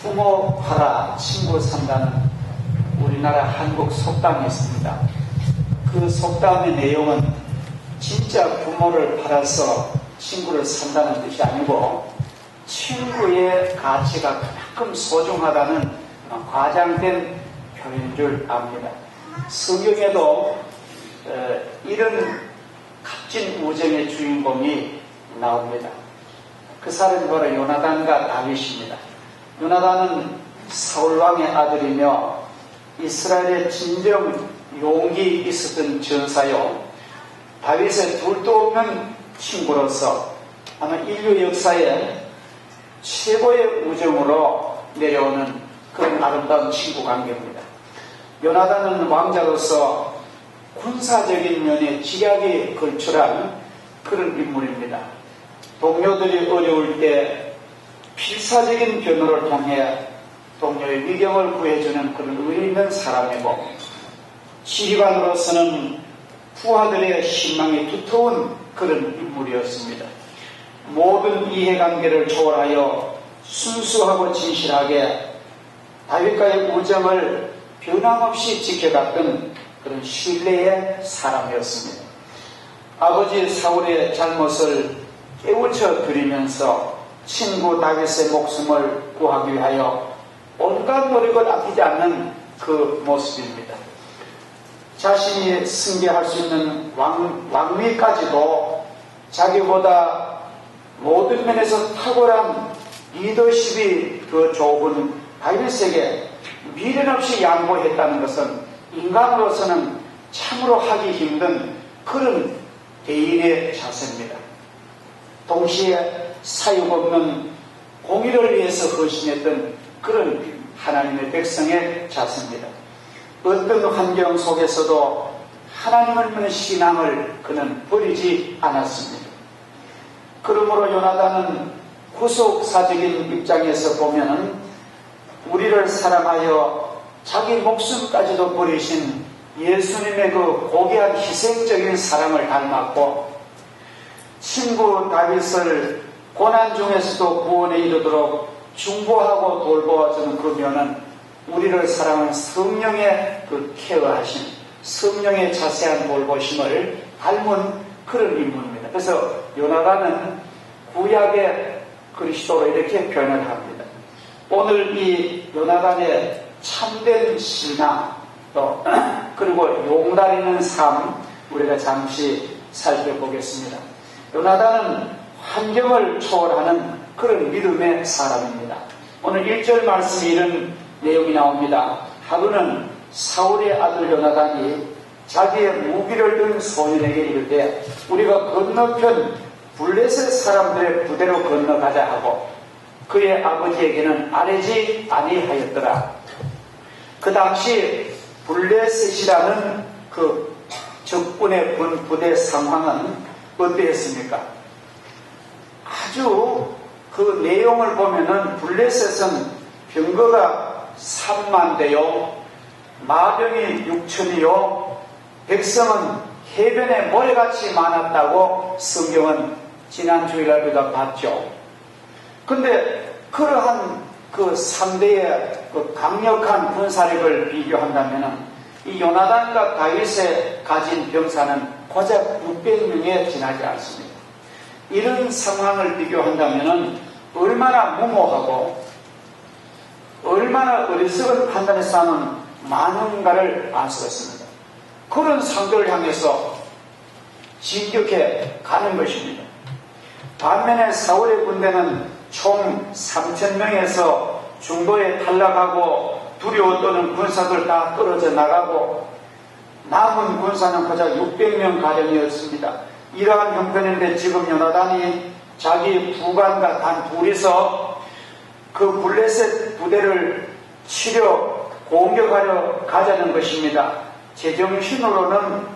부모 팔아 친구 산다는 우리나라 한국 속담이 있습니다. 그 속담의 내용은 진짜 부모를 팔아서 친구를 산다는 뜻이 아니고 친구의 가치가 그만큼 소중하다는 과장된 표현인 줄 압니다. 성경에도 이런 값진 우정의 주인공이 나옵니다. 그 사람이 바로 요나단과 다윗입니다. 요나단은 사울왕의 아들이며 이스라엘의 진정 용기 있었던 전사요, 다윗의 둘도 없는 친구로서 아마 인류 역사에 최고의 우정으로 내려오는 그런 아름다운 친구 관계입니다. 요나단은 왕자로서 군사적인 면에 지략이 걸출한 그런 인물입니다. 동료들이 어려울 때 필사적인 변호를 통해 동료의 위경을 구해주는 그런 의리 있는 사람이고, 지휘관으로서는 부하들의 신망이 두터운 그런 인물이었습니다. 모든 이해관계를 초월하여 순수하고 진실하게 다윗과의 우정을 변함없이 지켜갔던 그런 신뢰의 사람이었습니다. 아버지 사울의 잘못을 깨우쳐 드리면서 친구 다윗의 목숨을 구하기 위하여 온갖 노력을 아끼지 않는 그 모습입니다. 자신이 승계할 수 있는 왕위까지도 자기보다 모든 면에서 탁월한 리더십이 더 좋은 다윗에게 미련 없이 양보했다는 것은 인간으로서는 참으로 하기 힘든 그런 대인의 자세입니다. 동시에 사육 없는 공의를 위해서 헌신했던 그런 하나님의 백성의 자세입니다. 어떤 환경 속에서도 하나님을 믿는 신앙을 그는 버리지 않았습니다. 그러므로 요나단은 구속사적인 입장에서 보면은 우리를 사랑하여 자기 목숨까지도 버리신 예수님의 그 고귀한 희생적인 사랑을 닮았고, 친구 다윗을 고난 중에서도 구원에 이르도록 중보하고 돌보아주는 그 면은 우리를 사랑하는 성령의 그 케어하심, 성령의 자세한 돌보심을 닮은 그런 인물입니다. 그래서 요나단은 구약의 그리스도로 이렇게 표현을 합니다. 오늘 이 요나단의 참된 신앙, 또 그리고 용다리는 삶, 우리가 잠시 살펴보겠습니다. 요나단은 환경을 초월하는 그런 믿음의 사람입니다. 오늘 1절 말씀에 이런 내용이 나옵니다. 하루는 사울의 아들 요나단이 자기의 무기를 든 소년에게 이르되 우리가 건너편 블레셋 사람들의 부대로 건너가자 하고, 그의 아버지에게는 아뢰지 아니하였더라. 그 당시 블레셋이라는 그 적군의 부대 상황은 어땠습니까? 아주 그 내용을 보면은 블레셋은 병거가 3만 대요, 마병이 6천이요, 백성은 해변에 모래같이 많았다고 성경은 지난 주일날 우리가 봤죠. 근데 그러한 그 상대의 그 강력한 군사력을 비교한다면은 이 요나단과 다윗의 가진 병사는 고작 600명에 지나지 않습니다. 이런 상황을 비교한다면은 얼마나 무모하고 얼마나 어리석은 판단에서 하는 많은가를 알 수가 있습니다. 그런 상대를 향해서 진격해 가는 것입니다. 반면에 사울의 군대는 총 3,000명에서 중도에 탈락하고 두려워 떠는 군사들 다 떨어져 나가고 남은 군사는 고작 600명 가량이었습니다. 이러한 형편인데 지금 요나단이 자기 부관과 단 둘이서 그 블레셋 부대를 치려 공격하려 가자는 것입니다. 제정신으로는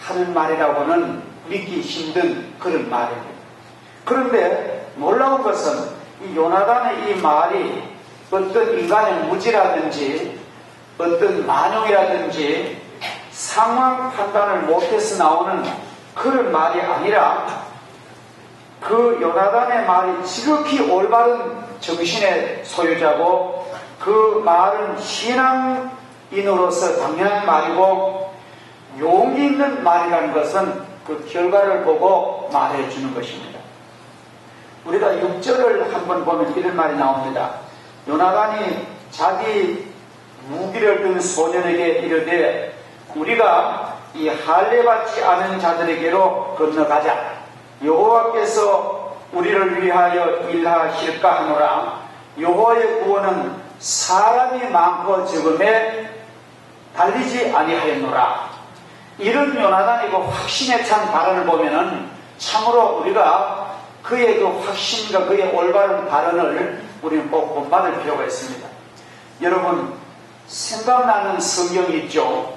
하는 말이라고는 믿기 힘든 그런 말입니다. 그런데 놀라운 것은 이 요나단의 이 말이 어떤 인간의 무지라든지 어떤 만용이라든지 상황 판단을 못해서 나오는 그런 말이 아니라 그 요나단의 말이 지극히 올바른 정신의 소유자고 그 말은 신앙인으로서 당연한 말이고 용기 있는 말이라는 것은 그 결과를 보고 말해주는 것입니다. 우리가 6절을 한번 보면 이런 말이 나옵니다. 요나단이 자기 무기를 든 소년에게 이르되 우리가 이 할례받지 않은 자들에게로 건너가자. 여호와께서 우리를 위하여 일하실까 하노라. 여호와의 구원은 사람이 많고 적음에 달리지 아니하였노라. 이런 요나단이고 확신에 찬 발언을 보면은 참으로 우리가 그의 그 확신과 그의 올바른 발언을 우리는 꼭 본받을 필요가 있습니다. 여러분, 생각나는 성경이 있죠.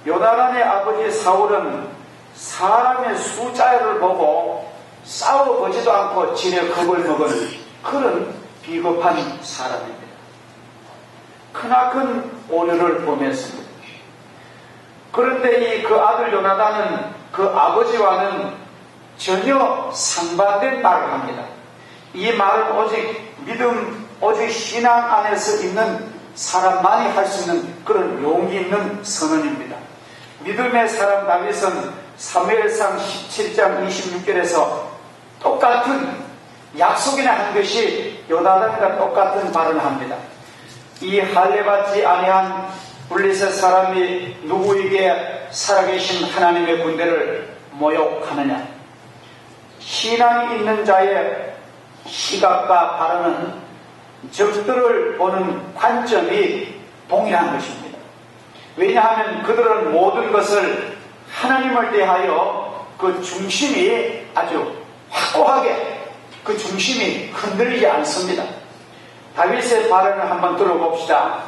요나단의 아버지 사울은 사람의 숫자를 보고 싸워보지도 않고 지레 겁을 먹은 그런 비겁한 사람입니다. 크나큰 오류를 범했습니다. 그런데 이 그 아들 요나단은 그 아버지와는 전혀 상반된 말을 합니다. 이 말은 오직 믿음, 오직 신앙 안에서 있는 사람만이 할 수 있는 그런 용기 있는 선언입니다. 믿음의 사람 다윗은 사무엘상 17장 26절에서 똑같은 약속이나 한 것이 요나단과 똑같은 발언을 합니다. 이 할례받지 아니한 블레셋 사람이 누구에게 살아계신 하나님의 군대를 모욕하느냐. 신앙이 있는 자의 시각과 발언은 적들을 보는 관점이 동일한 것입니다. 왜냐하면 그들은 모든 것을 하나님을 대하여 그 중심이 아주 확고하게 그 중심이 흔들리지 않습니다. 다윗의 발언을 한번 들어봅시다.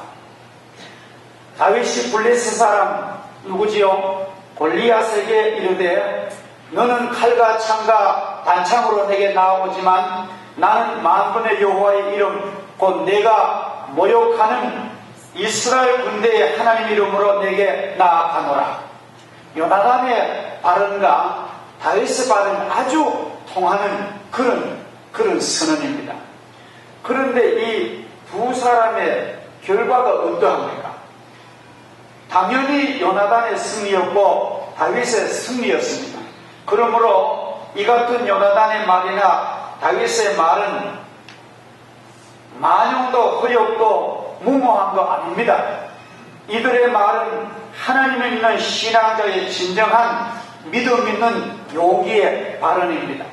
다윗이 블레셋 사람 누구지요? 골리앗에게 이르되 너는 칼과 창과 단창으로 내게 나오지만 나는 만군의 여호와의 이름 곧 내가 모욕하는 이스라엘 군대의 하나님 이름으로 내게 나아가노라. 요나단의 발언과 다윗의 발언이 아주 통하는 그런 선언입니다. 그런데 이 두 사람의 결과가 어떠합니까? 당연히 요나단의 승리였고 다윗의 승리였습니다. 그러므로 이 같은 요나단의 말이나 다윗의 말은 만용도 허력도 무모한 거 아닙니다. 이들의 말은 하나님을 믿는 신앙자의 진정한 믿음 있는 용기의 발언입니다.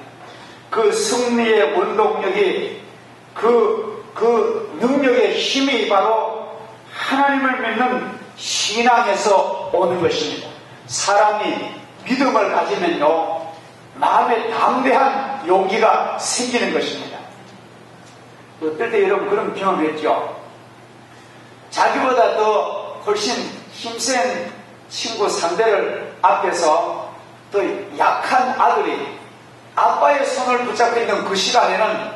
그 승리의 원동력이 그 능력의 힘이 바로 하나님을 믿는 신앙에서 오는 것입니다. 사람이 믿음을 가지면요 마음에 담대한 용기가 생기는 것입니다. 어떨 때 여러분 그런 경험을 했죠. 자기보다 더 훨씬 힘센 친구 상대를 앞에서 더 약한 아들이 아빠의 손을 붙잡고 있는 그 시간에는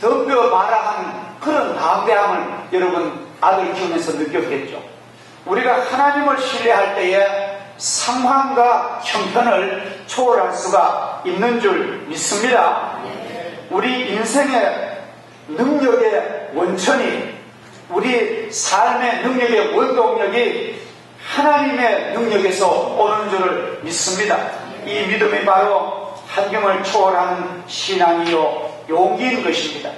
덤벼 마라 하는 그런 담대함을 여러분 아들 키우면서 느꼈겠죠. 우리가 하나님을 신뢰할 때에 상황과 형편을 초월할 수가 있는 줄 믿습니다. 우리 인생의 능력의 원천이 우리 삶의 능력의 원동력이 하나님의 능력에서 오는 줄을 믿습니다. 이 믿음이 바로 환경을 초월하는 신앙이요 용기인 것입니다.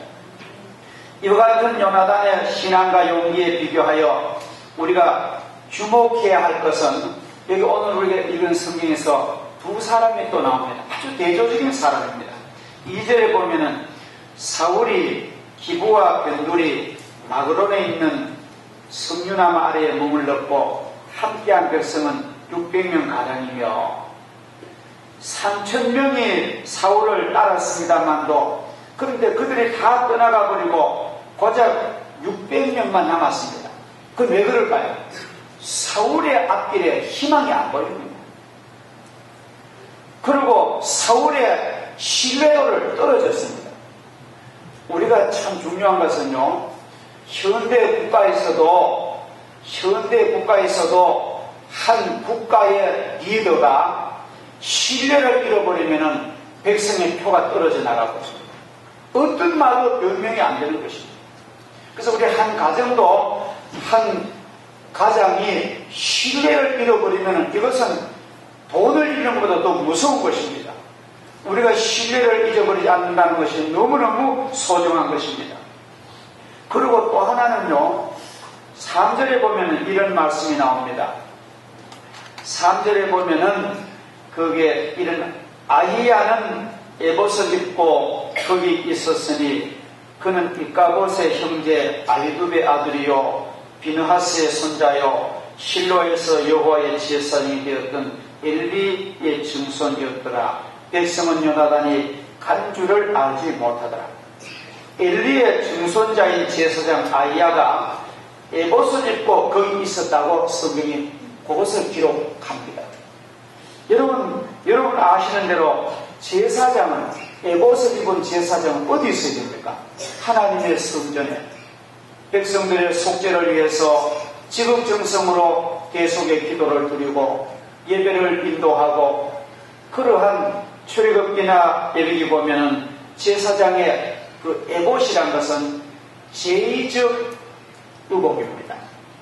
이와 같은 요나단의 신앙과 용기에 비교하여 우리가 주목해야 할 것은 여기 오늘 우리가 읽은 성경에서 두 사람이 또 나옵니다. 아주 대조적인 사람입니다. 2절에 보면은 사울이 기브와 변두리 마그론에 있는 석류나무 아래에 머물렀고 함께한 백성은 600명 가량이며 3000명이 사울을 따랐습니다만도 그런데 그들이 다 떠나가 버리고 고작 600명만 남았습니다. 그건 왜 그럴까요? 사울의 앞길에 희망이 안 보입니다. 그리고 사울의 신뢰도를 떨어졌습니다. 우리가 참 중요한 것은요, 현대 국가에서도 한 국가의 리더가 신뢰를 잃어버리면 백성의 표가 떨어져 나가고 있습니다. 어떤 말도 변명이 안 되는 것입니다. 그래서 우리 한 가정도 한 가장이 신뢰를 잃어버리면 이것은 돈을 잃는 것보다 더 무서운 것입니다. 우리가 신뢰를 잊어버리지 않는다는 것이 너무너무 소중한 것입니다. 그리고 또 하나는요, 3절에 보면 이런 말씀이 나옵니다. 3절에 보면은 거기에 이런 아히야는 에봇을 입고 거기 있었으니 그는 이까봇의 형제 아히두베의 아들이요 비느하스의 손자요 실로에서 여호와의 제사장이 되었던 엘리의 증손이었더라. 백성은 요나단이 간 줄을 알지 못하더라. 엘리의 증손자인 제사장 아히야가 에봇을 입고 거기 있었다고 성경이 그것을 기록합니다. 여러분 아시는 대로 제사장은, 에봇을 입은 제사장은 어디 있어야 됩니까? 하나님의 성전에 백성들의 속죄를 위해서 지극정성으로 계속의 기도를 드리고 예배를 인도하고, 그러한 출애굽기나 예배기 보면은 제사장의 그 에봇이란 것은 제의적 의복입니다.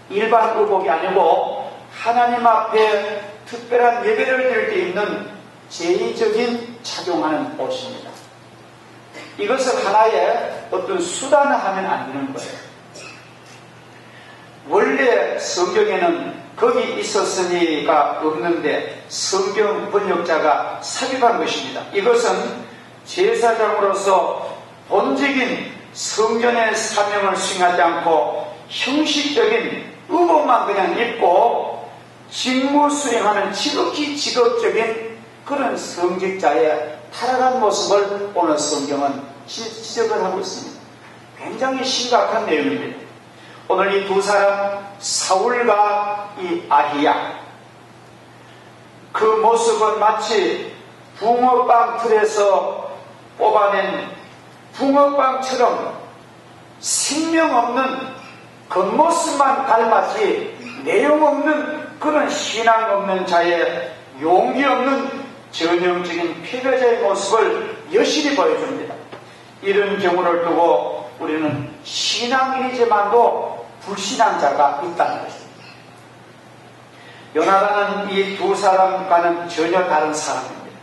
일반 의복이 아니고 하나님 앞에 특별한 예배를 드릴 때 입는 제의적인 착용하는 옷입니다. 이것을 하나의 어떤 수단을 하면 안 되는 거예요. 원래 성경에는 거기 있었으니가 없는데 성경 번역자가 삽입한 것입니다. 이것은 제사장으로서 본적인 성전의 사명을 수행하지 않고 형식적인 의복만 그냥 입고 직무 수행하는 지극히 직업적인 그런 성직자의 타락한 모습을 오늘 성경은 지적을 하고 있습니다. 굉장히 심각한 내용입니다. 오늘 이 두 사람, 사울과 이 아히야, 그 모습은 마치 붕어빵 틀에서 뽑아낸 붕어빵처럼 생명 없는 겉모습만 닮았지 내용 없는 그런 신앙 없는 자의 용기 없는 전형적인 패배자의 모습을 여실히 보여줍니다. 이런 경우를 두고 우리는 신앙인이지만도 불신앙자가 있다는 것입니다. 요나단은 이 두 사람과는 전혀 다른 사람입니다.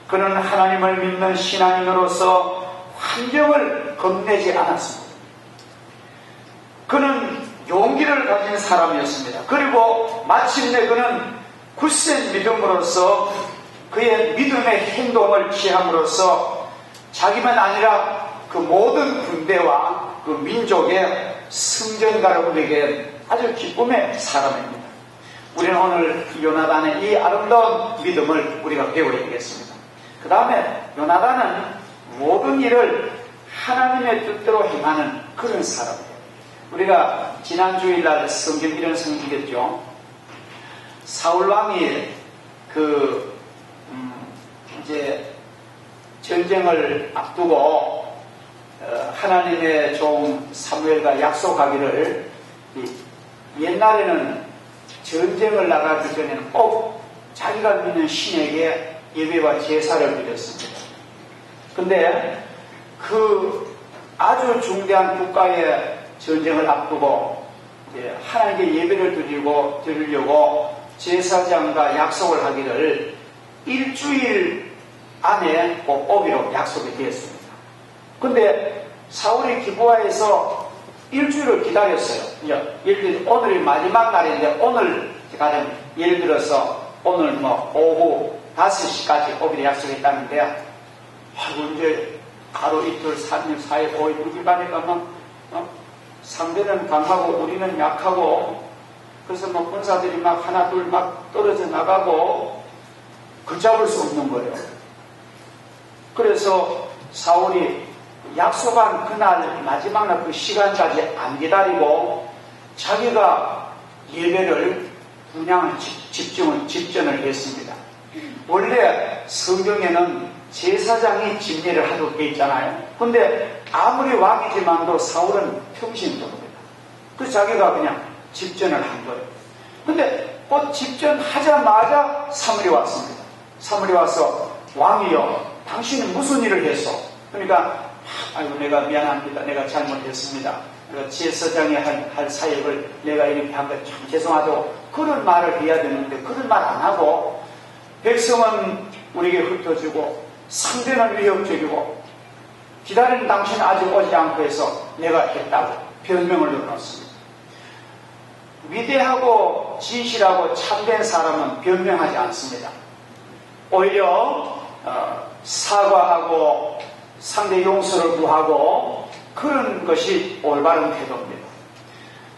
그는 하나님을 믿는 신앙인으로서 환경을 겁내지 않았습니다. 그는 용기를 가진 사람이었습니다. 그리고 마침내 그는 굳센 믿음으로써 그의 믿음의 행동을 취함으로써 자기만 아니라 그 모든 군대와 그 민족의 승전가로 우리에게 아주 기쁨의 사람입니다. 우리는 오늘 요나단의 이 아름다운 믿음을 우리가 배워야 되겠습니다. 그 다음에 요나단은 모든 일을 하나님의 뜻대로 행하는 그런 사람이에요. 우리가 지난 주일날 성경 이런 성경이겠죠. 사울왕이 이제 전쟁을 앞두고 하나님의 종 사무엘과 약속하기를, 옛날에는 전쟁을 나가기 전에는 꼭 자기가 믿는 신에게 예배와 제사를 드렸습니다. 근데 그 아주 중대한 국가의 전쟁을 앞두고 하나님께 예배를 드리려고 제사장과 약속을 하기를 일주일 안에 꼭 오기로 약속이 되었습니다. 근데 사울이 기브아에서 일주일을 기다렸어요. 예를 들어 오늘이 마지막 날인데 오늘 가령 예를 들어서 오늘 오후 5시까지 오기로 약속했다는데 이제 하루 이틀 3일 4일 5일 6일 가니까 상대는 강하고 우리는 약하고, 그래서 군사들이 막 하나 둘 막 떨어져 나가고 걷잡을 수 없는 거예요. 그래서 사울이 약속한 그날 마지막 날 그 시간까지 안 기다리고 자기가 예배를 분양을 집전을 했습니다. 원래 성경에는 제사장이 집례를 하도록 되어 있잖아요. 근데 아무리 왕이지만도 사울은 평신도입니다. 그래서 자기가 그냥 집전을 한 거예요. 근데 곧 집전하자마자 사무엘이 왔습니다. 사무엘이 와서 왕이여 당신은 무슨 일을 했어? 그러니까 아이고 내가 미안합니다. 내가 잘못했습니다. 내가 제사장이 할 사역을 내가 이렇게 한 것 참 죄송하다고 그런 말을 해야 되는데 그런 말 안 하고 백성은 우리에게 흩어지고 상대는 위협적이고 기다리는 당신은 아직 오지 않고 해서 내가 했다고 변명을 넣어놨습니다. 위대하고 진실하고 참된 사람은 변명하지 않습니다. 오히려 사과하고 상대 용서를 구하고 그런 것이 올바른 태도입니다.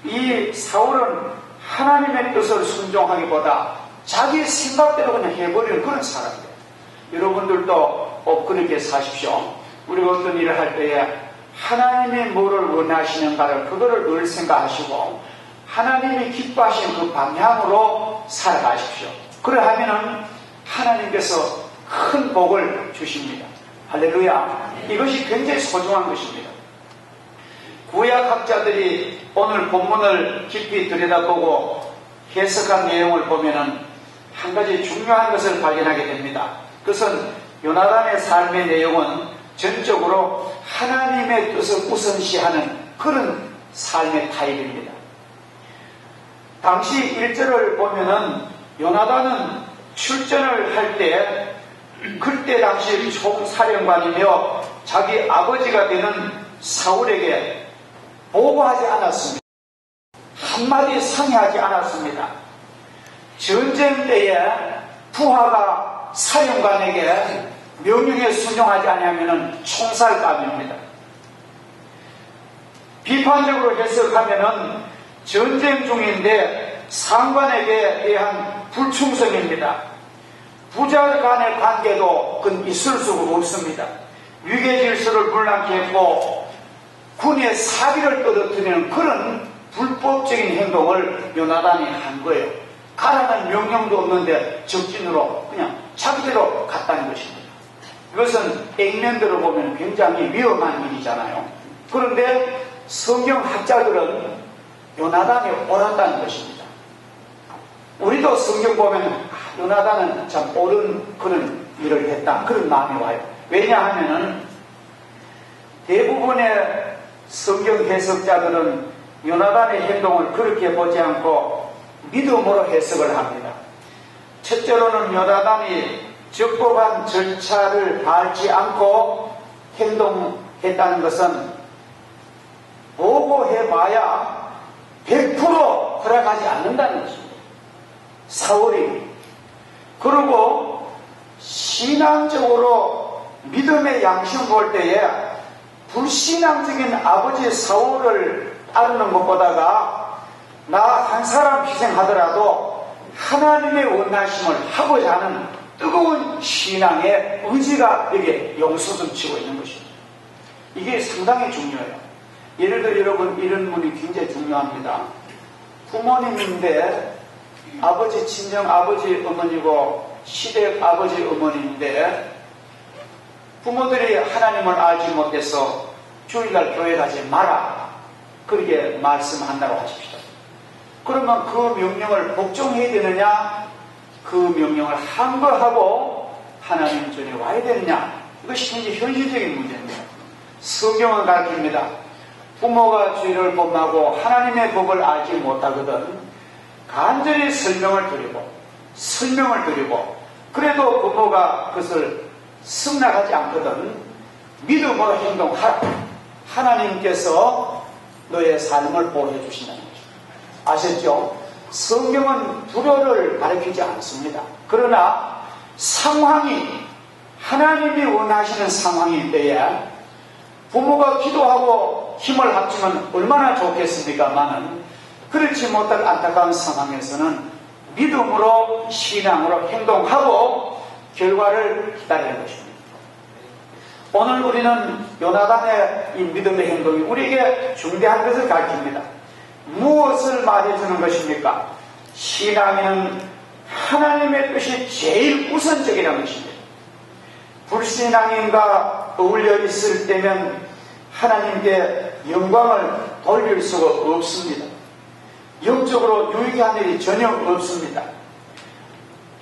이 사울은 하나님의 뜻을 순종하기보다 자기 생각대로 그냥 해버리는 그런 사람이에요. 여러분들도 꼭 그렇게 사십시오. 우리가 어떤 일을 할 때에 하나님이 뭐를 원하시는가를 그거를 늘 생각하시고 하나님이 기뻐하시는 그 방향으로 살아가십시오. 그러하면은 하나님께서 큰 복을 주십니다. 할렐루야. 이것이 굉장히 소중한 것입니다. 구약학자들이 오늘 본문을 깊이 들여다보고 해석한 내용을 보면은 한 가지 중요한 것을 발견하게 됩니다. 그것은 요나단의 삶의 내용은 전적으로 하나님의 뜻을 우선시하는 그런 삶의 타입입니다. 당시 1절을 보면은 요나단은 출전을 할 때 그때 당시 총사령관이며 자기 아버지가 되는 사울에게 보고하지 않았습니다. 한마디 상의하지 않았습니다. 전쟁 때에 부하가 사령관에게 명령에 순종하지 않으면 총살감입니다. 비판적으로 해석하면 전쟁 중인데 상관에게 대한 불충성입니다. 부자 간의 관계도 그건 있을 수가 없습니다. 위계 질서를 불량케 했고 군의 사기를 떨어뜨리는 그런 불법적인 행동을 요나단이 한 거예요. 가라는 명령도 없는데 적진으로 그냥 자기대로 갔다는 것입니다. 이것은 액면대로 보면 굉장히 위험한 일이잖아요. 그런데 성경학자들은 요나단이 옳았다는 것입니다. 우리도 성경 보면 요나단은 참 옳은 그런 일을 했다 그런 마음이 와요. 왜냐하면은 대부분의 성경 해석자들은 요나단의 행동을 그렇게 보지 않고 믿음으로 해석을 합니다. 첫째로는 요나단이 적법한 절차를 밟지 않고 행동했다는 것은 보고해봐야 100% 허락하지 않는다는 것입니다. 사울이. 그리고 신앙적으로 믿음의 양심 볼 때에 불신앙적인 아버지 사울을 따르는 것보다가 나 한 사람 희생하더라도 하나님의 원하심을 하고자 하는 뜨거운 신앙의 의지가 여기에 용솟음치고 있는 것입니다. 이게 상당히 중요해요. 예를 들어 여러분 이런 분이 굉장히 중요합니다. 부모님인데 아버지 친정 아버지 어머니고 시댁 아버지 어머니인데 부모들이 하나님을 알지 못해서 주일날 교회 가지 마라 그렇게 말씀한다고 하십시오. 그러면 그 명령을 복종해야 되느냐 그 명령을 항거하고 하나님 전에 와야 되느냐 이것이 굉장히 현실적인 문제입니다. 성경은 가르칩니다. 부모가 죄를 범하고 하나님의 법을 알지 못하거든 간절히 설명을 드리고 그래도 부모가 그것을 승낙하지 않거든 믿음으로 행동하라. 하나님께서 너의 삶을 보호해 주신다는 거죠. 아셨죠? 성경은 불효를 가르치지 않습니다. 그러나 상황이 하나님이 원하시는 상황일 때에 부모가 기도하고 힘을 합치면 얼마나 좋겠습니까마는 그렇지 못할 안타까운 상황에서는 믿음으로 신앙으로 행동하고 결과를 기다리는 것입니다. 오늘 우리는 요나단의 이 믿음의 행동이 우리에게 중대한 것을 가르칩니다. 무엇을 말해주는 것입니까? 신앙은 하나님의 뜻이 제일 우선적이라는 것입니다. 불신앙인과 어울려 있을 때면 하나님께 영광을 돌릴 수가 없습니다. 영적으로 유익한 일이 전혀 없습니다.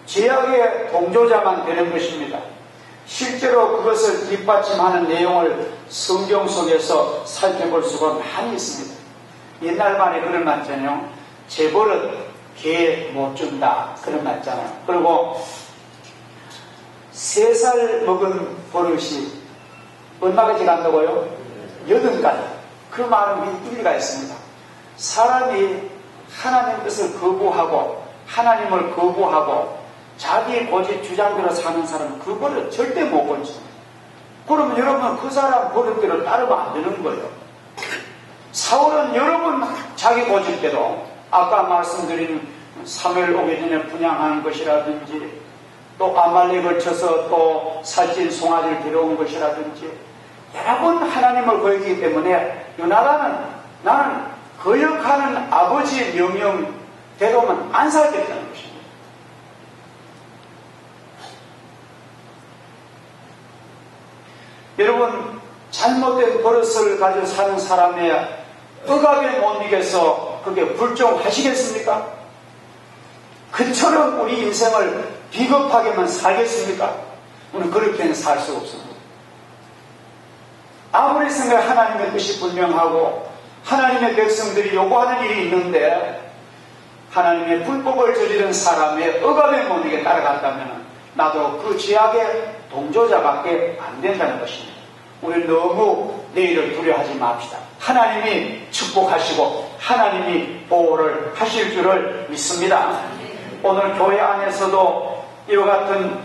죄악의 동조자만 되는 것입니다. 실제로 그것을 뒷받침하는 내용을 성경 속에서 살펴볼 수가 많이 있습니다. 옛날 말에 그런 말 있잖아요. 재벌은 개 못 준다. 그런 말 있잖아요. 그리고 3살 먹은 버릇이 얼마까지 간다고요? 8가지. 그 말은 일리가 있습니다. 사람이 하나님 뜻을 거부하고 하나님을 거부하고 자기 고집 주장대로 사는 사람은 그 버릇 절대 못 고칩니다. 그러면 여러분 그 사람 버릇대로 따르면 안 되는 거예요. 사울은 여러분 자기 고집대로 아까 말씀드린 사무엘 오기 전에 분양하는 것이라든지 또 아말렉을 쳐서 또 살찐 송아지를 데려온 것이라든지 여러 번 하나님을 거역하기 때문에 요나단은 나는 거역하는 아버지의 명령대로만 안 살겠다는 것입니다. 여러분 잘못된 버릇을 가지고 사는 사람의 억압에 못 이겨서 그게 불종하시겠습니까? 그처럼 우리 인생을 비겁하게만 살겠습니까? 우리는 그렇게는 살 수 없습니다. 아무리 생각 하나님의 뜻이 분명하고 하나님의 백성들이 요구하는 일이 있는데 하나님의 불법을 저지른 사람의 억압에 못 이겨 따라간다면 나도 그 죄악의 동조자밖에 안 된다는 것입니다. 우리 너무 내일을 두려워하지 맙시다. 하나님이 축복하시고 하나님이 보호를 하실 줄을 믿습니다. 오늘 교회 안에서도 이와 같은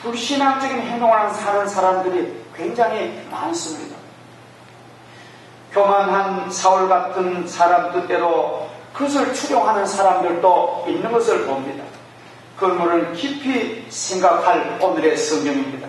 불신앙적인 행동을 하는 사람들이 굉장히 많습니다. 교만한 사울 같은 사람 뜻대로 그것을 추종하는 사람들도 있는 것을 봅니다. 그러므로 깊이 생각할 오늘의 성경입니다.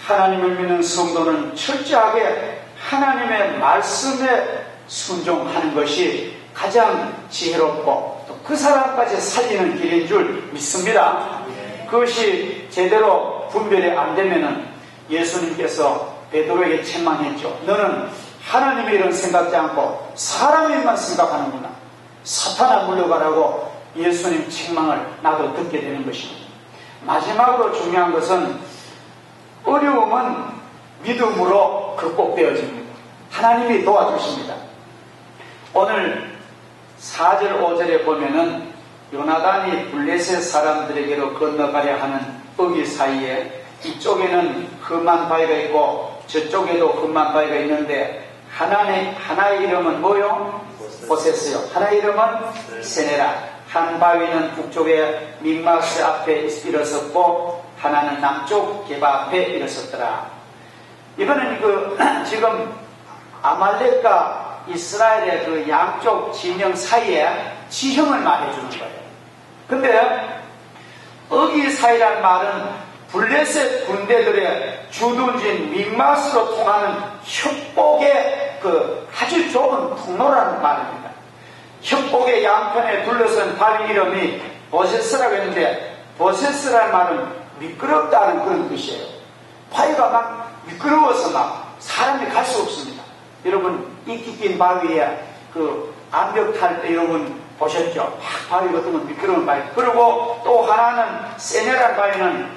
하나님을 믿는 성도는 철저하게 하나님의 말씀에 순종하는 것이 가장 지혜롭고 또 그 사람까지 살리는 길인 줄 믿습니다. 그것이 제대로 분별이 안 되면은 예수님께서 베드로에게 책망했죠. 너는 하나님의 일은 생각지 않고 사람의 일만 생각하는구나. 사탄아 물러가라고 예수님 책망을 나도 듣게 되는 것입니다. 마지막으로 중요한 것은 어려움은 믿음으로 극복되어집니다. 하나님이 도와주십니다. 오늘 4절 5절에 보면은 요나단이 블레셋 사람들에게로 건너가려 하는 어기 사이에 이쪽에는 험한 바위가 있고 저쪽에도 험한 바위가 있는데 하나의 이름은 뭐요? 보셋이요. 하나의 이름은 세네라. 한 바위는 북쪽에 믹마스 앞에 일어섰고 하나는 남쪽 게바 앞에 일어섰더라. 이거는 지금 아말렉과 이스라엘의 그 양쪽 진영 사이에 지형을 말해주는 거예요. 근데 어기 사이란 말은 블레셋 군대들의 주둔지인 믹마스로 통하는 협복의 그 아주 좁은 통로라는 말입니다. 협복의 양편에 둘러선 바위 이름이 보세스라고 했는데 보세스라는 말은 미끄럽다는 그런 뜻이에요. 바위가 막 미끄러워서 막 사람이 갈 수 없습니다. 여러분 이끼 낀 바위에 그 암벽 탈 때 여러분 보셨죠? 막 바위 같은 건 미끄러운 바위. 그리고 또 하나는 세네란 바위는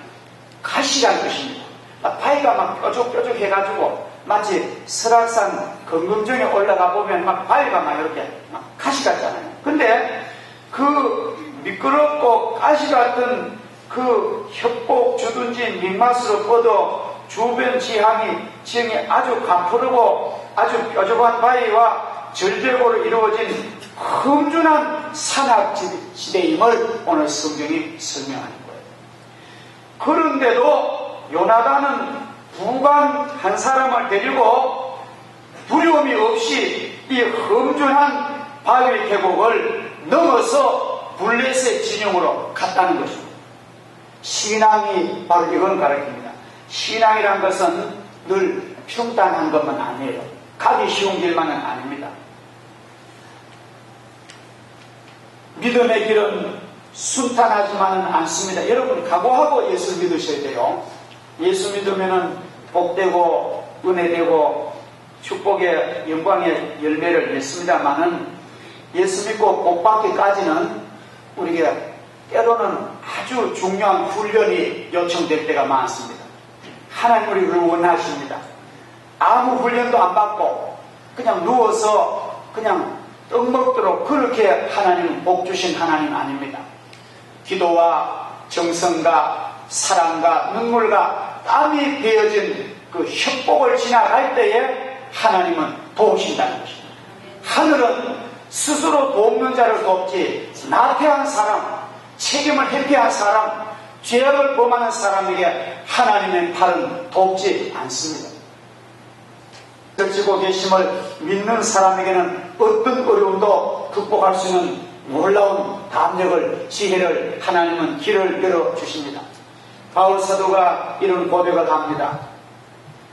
가시란 뜻입니다. 바위가 막 뾰족뾰족 해가지고 마치 설악산 금금정에 올라가 보면 막 바위가 막 이렇게 막 가시 같잖아요. 근데 그 미끄럽고 가시 같은 그 협복 주둔지인 믹마스로 뻗어 주변 지형이 아주 가푸르고 아주 뾰족한 바위와 절벽으로 이루어진 험준한 산악지대임을 오늘 성경이 설명하는 거예요. 그런데도 요나단은 부관 한 사람을 데리고 두려움이 없이 이 험준한 바위 계곡을 넘어서 블레셋 진영으로 갔다는 것입니다. 신앙이 바로 이걸 가르칩니다. 신앙이란 것은 늘 평탄한 것만 아니에요. 가기 쉬운 길만은 아닙니다. 믿음의 길은 순탄하지만은 않습니다. 여러분 각오하고 예수 믿으셔야 돼요. 예수 믿으면은 복되고 은혜되고 축복의 영광의 열매를 맺습니다만은 예수 믿고 복받기까지는 우리가 때로는 아주 중요한 훈련이 요청될 때가 많습니다. 하나님 우리를 원하십니다. 아무 훈련도 안 받고 그냥 누워서 그냥 떡 먹도록 그렇게 하나님은 복 주신 하나님 아닙니다. 기도와 정성과 사랑과 눈물과 땀이 베어진 그 협곡을 지나갈 때에 하나님은 도우신다는 것입니다. 하늘은 스스로 돕는 자를 돕지 나태한 사람, 책임을 회피한 사람, 죄악을 범하는 사람에게 하나님의 팔은 돕지 않습니다. 지고 계심을 믿는 사람에게는 어떤 어려움도 극복할 수 있는 놀라운 담력을, 지혜를 하나님은 길을 열어주십니다. 바울 사도가 이런 고백을 합니다.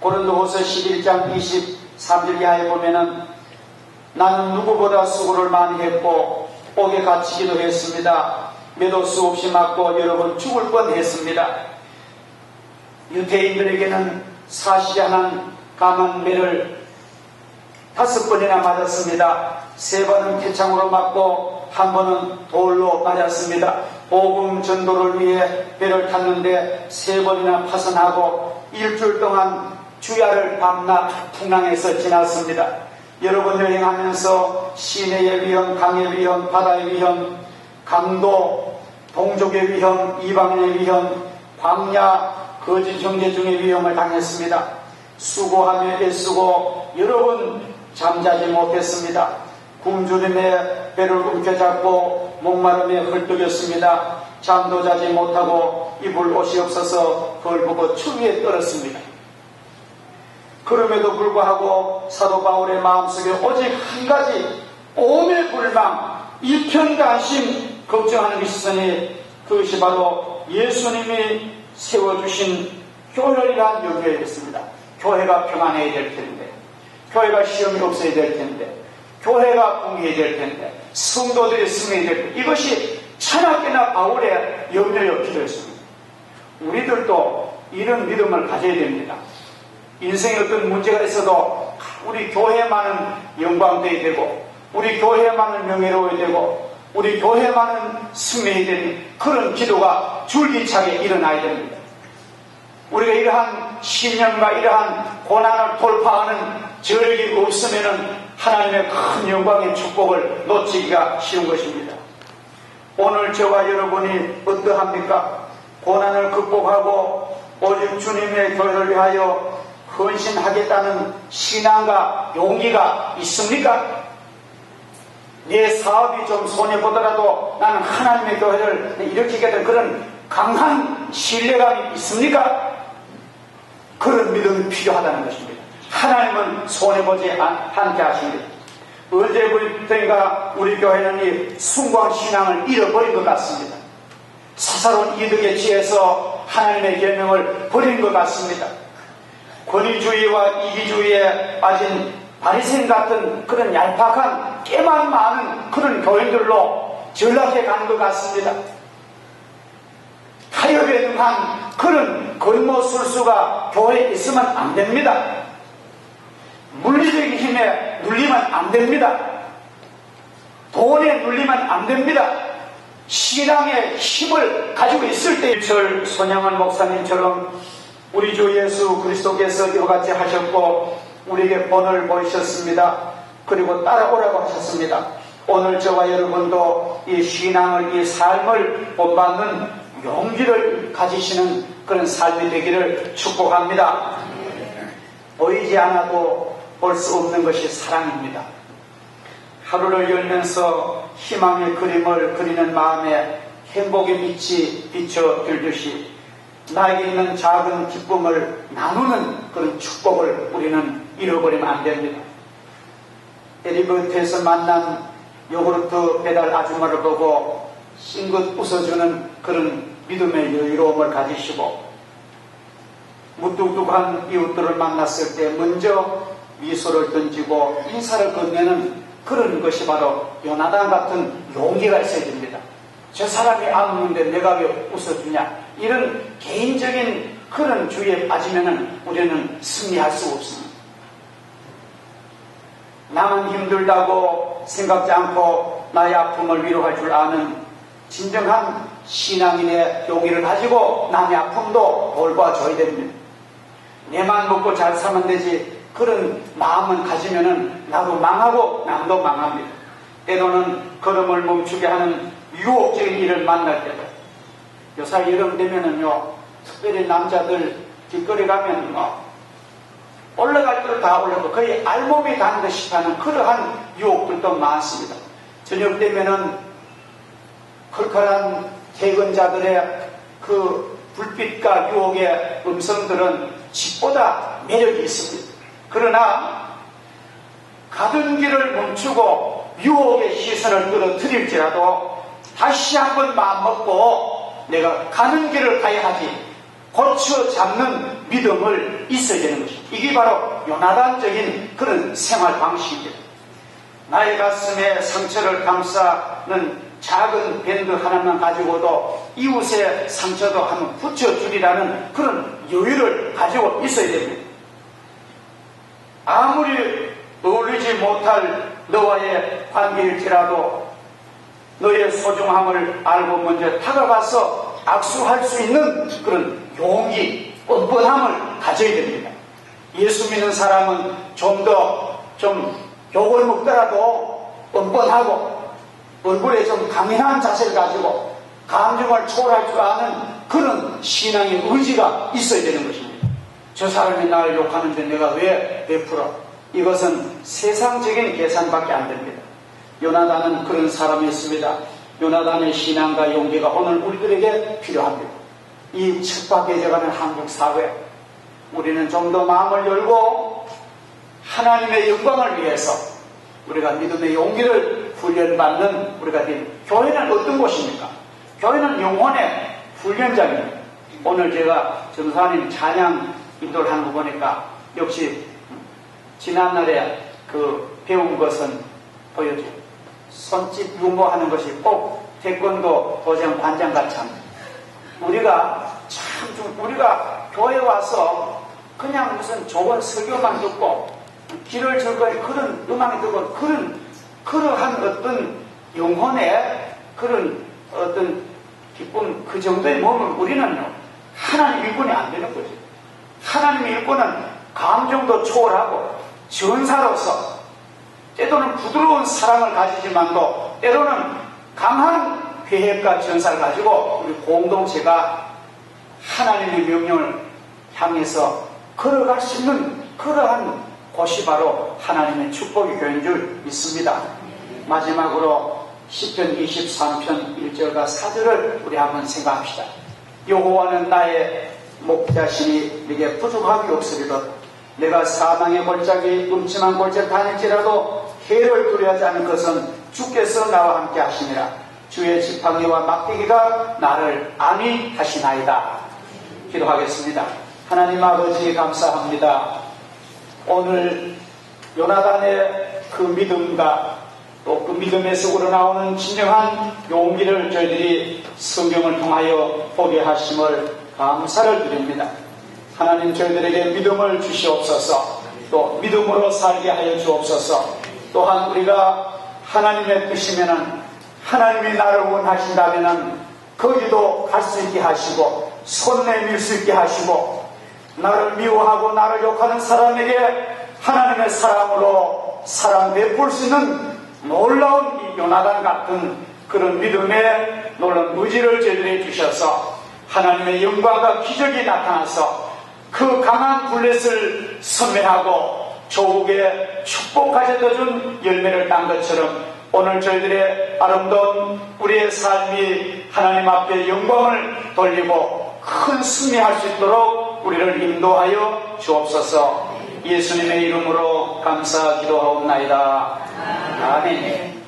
고린도후서 11장 23절 이하에 보면은 나는 누구보다 수고를 많이 했고 옥에 갇히기도 했습니다. 매도 수없이 맞고 여러 번 죽을 뻔했습니다. 유대인들에게는 사실이 않은 감한 매를 5번이나 맞았습니다. 3번은 태창으로 맞고 1번은 돌로 맞았습니다. 복음 전도를 위해 배를 탔는데 3번이나 파손하고 일주일 동안 주야를 밤낮 풍랑에서 지났습니다. 여러 번 여행하면서 시내의 위험, 강의 위험, 바다의 위험, 강도, 동족의 위험, 이방인의 위험, 광야, 거짓 형제 중의 위험을 당했습니다. 수고하며 애쓰고 여러 번 잠자지 못했습니다. 굶주림에 배를 움켜잡고 목마름에 헐떡였습니다. 잠도 자지 못하고 입을 옷이 없어서 벌보고 추위에 떨었습니다. 그럼에도 불구하고 사도 바울의 마음속에 오직 한 가지 오매 불망, 일편단심 걱정하는 것이 있으니 그것이 바로 예수님이 세워주신 교회이란 염려였습니다. 교회가 평안해야 될 텐데, 교회가 시험이 없어야 될 텐데, 교회가 공의해야 될 텐데, 성도들이 승해야 될 텐데, 이것이 차나깨나 바울의 염려였기도 했습니다. 우리들도 이런 믿음을 가져야 됩니다. 인생에 어떤 문제가 있어도 우리 교회만은 영광되어야 되고, 우리 교회만은 명예로워야 되고, 우리 교회만은 승리해야 되는 그런 기도가 줄기차게 일어나야 됩니다. 우리가 이러한 신념과 이러한 고난을 돌파하는 저력이 없으면 하나님의 큰 영광의 축복을 놓치기가 쉬운 것입니다. 오늘 저와 여러분이 어떠합니까? 고난을 극복하고 오직 주님의 교회를 위하여 헌신하겠다는 신앙과 용기가 있습니까? 내 사업이 좀 손해보더라도 나는 하나님의 교회를 일으키겠다는 그런 강한 신뢰감이 있습니까? 그런 믿음이 필요하다는 것입니다. 하나님은 손해보지 않게 하십니다. 언제부터인가 우리 교회는 이 숭고한 잃어버린 것 같습니다. 사사로운 이득에 취해서 하나님의 계명을 버린 것 같습니다. 권위주의와 이기주의에 빠진 바리새인 같은 그런 얄팍한 깨만 많은 그런 교인들로 전락해 가는 것 같습니다. 타협에 능한 그런 권모술수가 교회에 있으면 안 됩니다. 물리적인 힘에 눌리면 안 됩니다. 돈에 눌리면 안 됩니다. 신앙의 힘을 가지고 있을 때 절 손양원 목사님처럼 우리 주 예수 그리스도께서 이와같이 하셨고 우리에게 본을 보이셨습니다. 그리고 따라오라고 하셨습니다. 오늘 저와 여러분도 이 신앙을, 이 삶을 본받는 용기를 가지시는 그런 삶이 되기를 축복합니다. 보이지 않아도 볼 수 없는 것이 사랑입니다. 하루를 열면서 희망의 그림을 그리는 마음에 행복의 빛이 비춰들듯이 나에게 있는 작은 기쁨을 나누는 그런 축복을 우리는 잃어버리면 안 됩니다. 에리버트에서 만난 요구르트 배달 아줌마를 보고 싱긋 웃어주는 그런 믿음의 여유로움을 가지시고 무뚝뚝한 이웃들을 만났을 때 먼저 미소를 던지고 인사를 건네는 그런 것이 바로 요나단 같은 용기가 있어야 됩니다. 저 사람이 안 웃는데 내가 왜 웃어주냐, 이런 개인적인 그런 주의에 빠지면 우리는 승리할 수 없습니다. 남은 힘들다고 생각지 않고 나의 아픔을 위로할 줄 아는 진정한 신앙인의 용기를 가지고 남의 아픔도 돌봐줘야 됩니다. 내만 먹고 잘 살면 되지, 그런 마음은 가지면은 나도 망하고 남도 망합니다. 때로는 걸음을 멈추게 하는 유혹적인 일을 만날 때도, 요새 여름 되면은요, 특별히 남자들 길거리 가면 올라갈 대로 다 올라가고 거의 알몸이 단 듯이 하는 그러한 유혹들도 많습니다. 저녁 되면은 컬컬한 퇴근자들의 그 불빛과 유혹의 음성들은 집보다 매력이 있습니다. 그러나 가던 길을 멈추고 유혹의 시선을 끌어들일지라도 다시 한번 마음먹고 내가 가는 길을 가야 하지, 고쳐 잡는 믿음을 있어야 되는 것입니다. 이게 바로 요나단적인 그런 생활 방식입니다. 나의 가슴에 상처를 감싸는 작은 밴드 하나만 가지고도 이웃의 상처도 한번 붙여주리라는 그런 여유를 가지고 있어야 됩니다. 아무리 어울리지 못할 너와의 관계일지라도 너의 소중함을 알고 먼저 다가가서 악수할 수 있는 그런 용기, 뻔뻔함을 가져야 됩니다. 예수 믿는 사람은 좀 욕을 먹더라도 뻔뻔하고 얼굴에 좀 강인한 자세를 가지고 감정을 초월할 줄 아는 그런 신앙의 의지가 있어야 되는 것입니다. 저 사람이 나를 욕하는데 내가 왜 베풀어? 이것은 세상적인 계산밖에 안 됩니다. 요나단은 그런 사람이었습니다. 요나단의 신앙과 용기가 오늘 우리들에게 필요합니다. 이 척박해져가는 한국 사회, 우리는 좀 더 마음을 열고 하나님의 영광을 위해서 우리가 믿음의 용기를 훈련받는 우리가 된 교회는 어떤 곳입니까? 교회는 영혼의 훈련장입니다. 오늘 제가 전사님 찬양 인도를 하는 거 보니까 역시 지난날에 그 배운 것은 보여줘요. 손짓 유무하는 것이 꼭 태권도 도장 관장 같이 합니다. 우리가 우리가 교회 와서 그냥 무슨 좋은 설교만 듣고 길을 즐거이 그런 음악이 듣고 그러한 어떤 영혼의 그런 어떤 기쁨, 그 정도의 몸을 우리는요, 하나님 일꾼이 안 되는 거죠. 하나님의 일꾼은 감정도 초월하고 전사로서 때로는 부드러운 사랑을 가지지만도 때로는 강한 회개과 전사를 가지고 우리 공동체가 하나님의 명령을 향해서 걸어갈 수 있는 그러한 곳이 바로 하나님의 축복의 교회인 줄 믿습니다. 마지막으로 시편 23편 1절과 4절을 우리 한번 생각합시다. 여호와는 나의 목자시니 내게 부족함이 없으리로다. 내가 사망의 골짜기 음침한 골짜기 다닐지라도 해를 두려워하지 않는 것은 주께서 나와 함께 하시니라. 주의 지팡이와 막대기가 나를 안위하시나이다. 기도하겠습니다. 하나님 아버지 감사합니다. 오늘 요나단의 그 믿음과 또 그 믿음에서 우러나오는 진정한 용기를 저희들이 성경을 통하여 보게 하심을 감사를 드립니다. 하나님 저희들에게 믿음을 주시옵소서. 또 믿음으로 살게 하여 주옵소서. 또한 우리가 하나님의 뜻이면은 하나님이 나를 원하신다면은 거기도 갈 수 있게 하시고 손 내밀 수 있게 하시고 나를 미워하고 나를 욕하는 사람에게 하나님의 사랑으로 사랑 베풀 수 있는 놀라운 이 요나단 같은 그런 믿음의 놀라운 의지를 저희들이 주셔서 하나님의 영광과 기적이 나타나서 그 강한 블렛을 선멸하고 조국에 축복 가져다 준 열매를 딴 것처럼 오늘 저희들의 아름다운 우리의 삶이 하나님 앞에 영광을 돌리고 큰 승리할 수 있도록 우리를 인도하여 주옵소서. 예수님의 이름으로 감사 기도하옵나이다. 아멘.